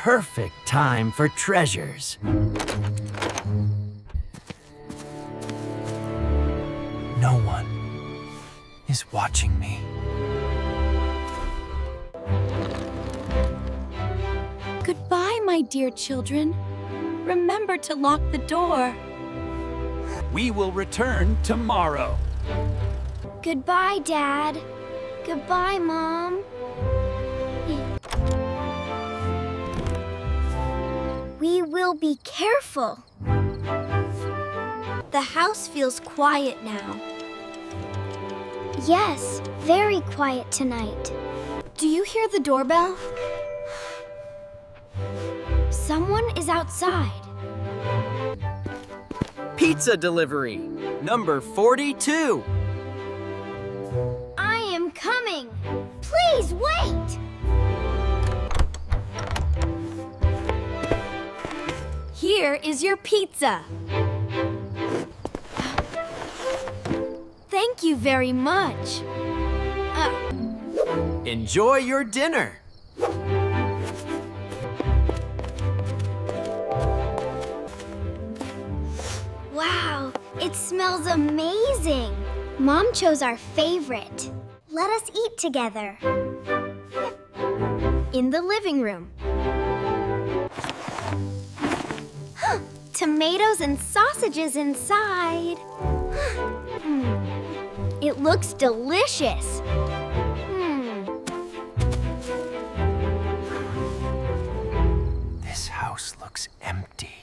perfect time for treasures. No one is watching me. Goodbye, my dear children. Remember to lock the door. We will return tomorrow. Goodbye, Dad. Goodbye, Mom. We will be careful. The house feels quiet now. Yes, very quiet tonight. Do you hear the doorbell? Someone is outside. Pizza delivery, number 42. I am coming. Please wait. Here is your pizza. Thank you very much. Enjoy your dinner. Wow, it smells amazing. Mom chose our favorite. Let us eat together. In the living room. Tomatoes and sausages inside. It looks delicious. This house looks empty.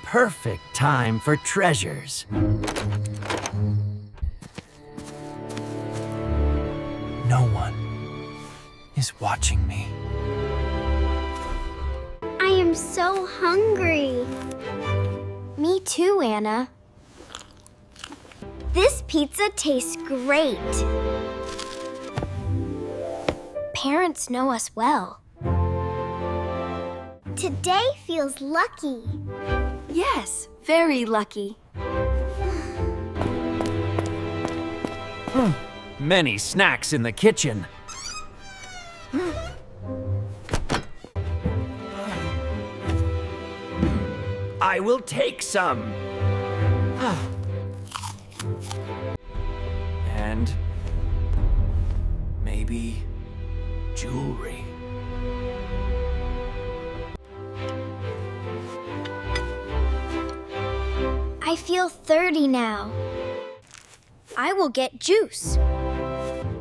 Perfect time for treasures. No one is watching me. I am so hungry. Me too, Anna. This pizza tastes great. Parents know us well. Today feels lucky. Yes, very lucky. Many snacks in the kitchen. I will take some. And maybe jewelry. I feel 30 now. I will get juice.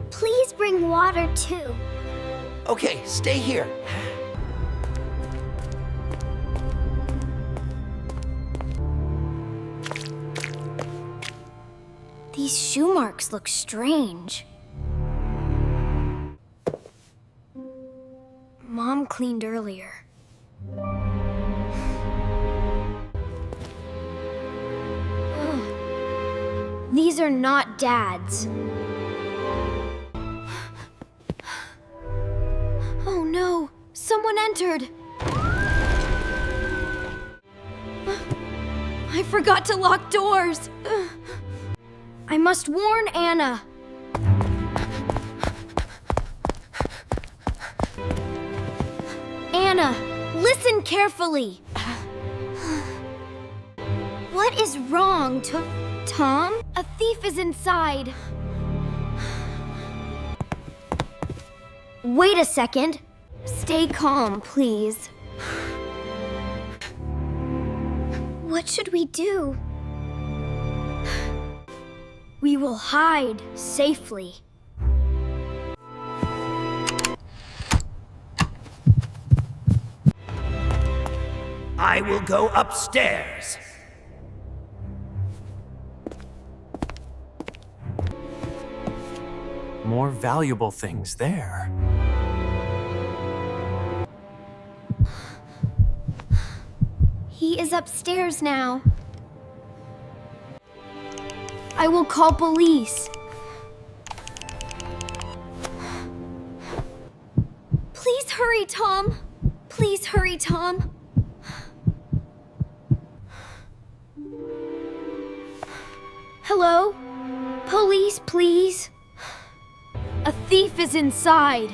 Please bring water too. Okay, stay here. These shoe marks look strange. Mom cleaned earlier. These are not Dad's. Oh no, someone entered. I forgot to lock doors. I must warn Anna. Anna, listen carefully. What is wrong, Tom? A thief is inside. Wait a second. Stay calm, please. What should we do? We will hide safely. I will go upstairs. More valuable things there. He is upstairs now. I will call police. Please hurry, Tom. Please hurry, Tom. Hello? Police, please. A thief is inside.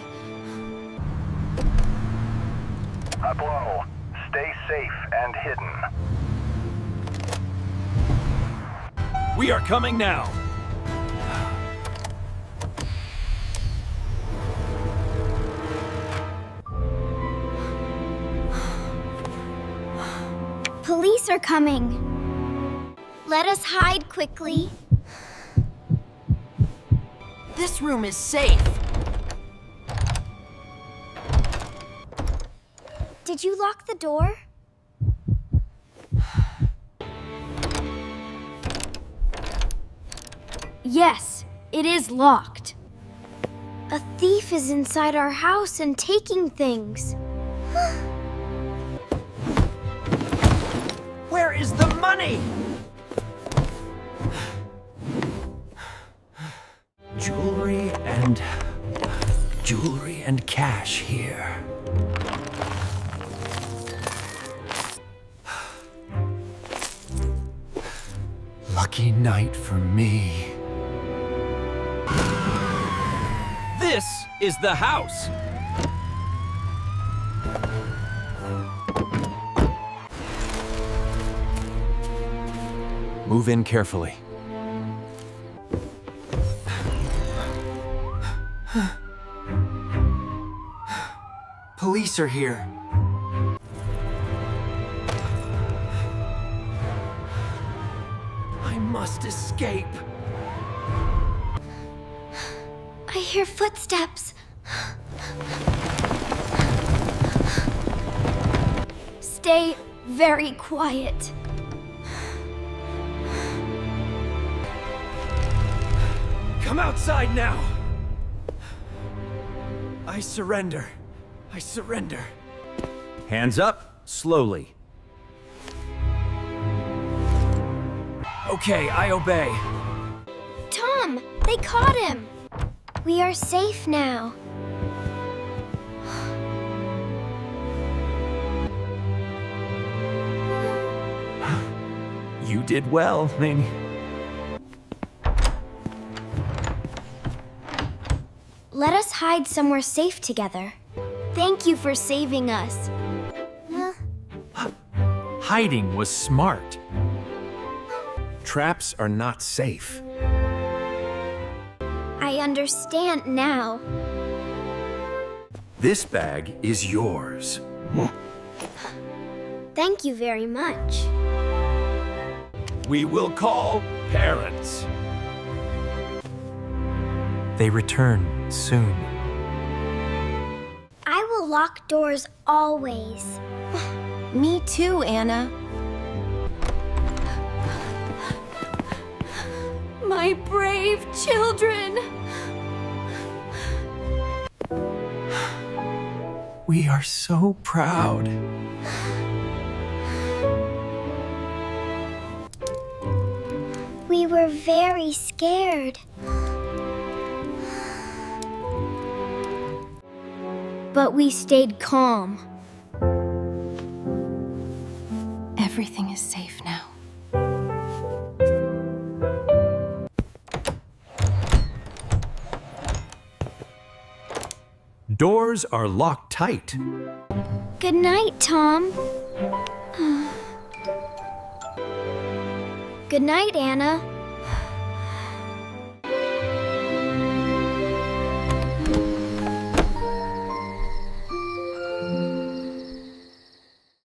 Hello. Stay safe and hidden. We are coming now. Police are coming. Let us hide quickly. This room is safe. Did you lock the door? Yes, it is locked. A thief is inside our house and taking things. Where is the money? Jewelry and cash here. Lucky night for me. This is the house. Move in carefully. Police are here. I must escape. I hear footsteps. Stay very quiet. Come outside now. I surrender. I surrender. Hands up, slowly. Okay, I obey. Tom, they caught him. We are safe now. You did well, Minnie. Let us hide somewhere safe together. Thank you for saving us. Hiding was smart. Traps are not safe. I understand now. This bag is yours. Thank you very much. We will call parents. They return soon. I will lock doors always. Me too, Anna. My brave children! We are so proud. We were very scared. But we stayed calm. Everything is safe now. Doors are locked tight. Good night, Tom. Good night, Anna.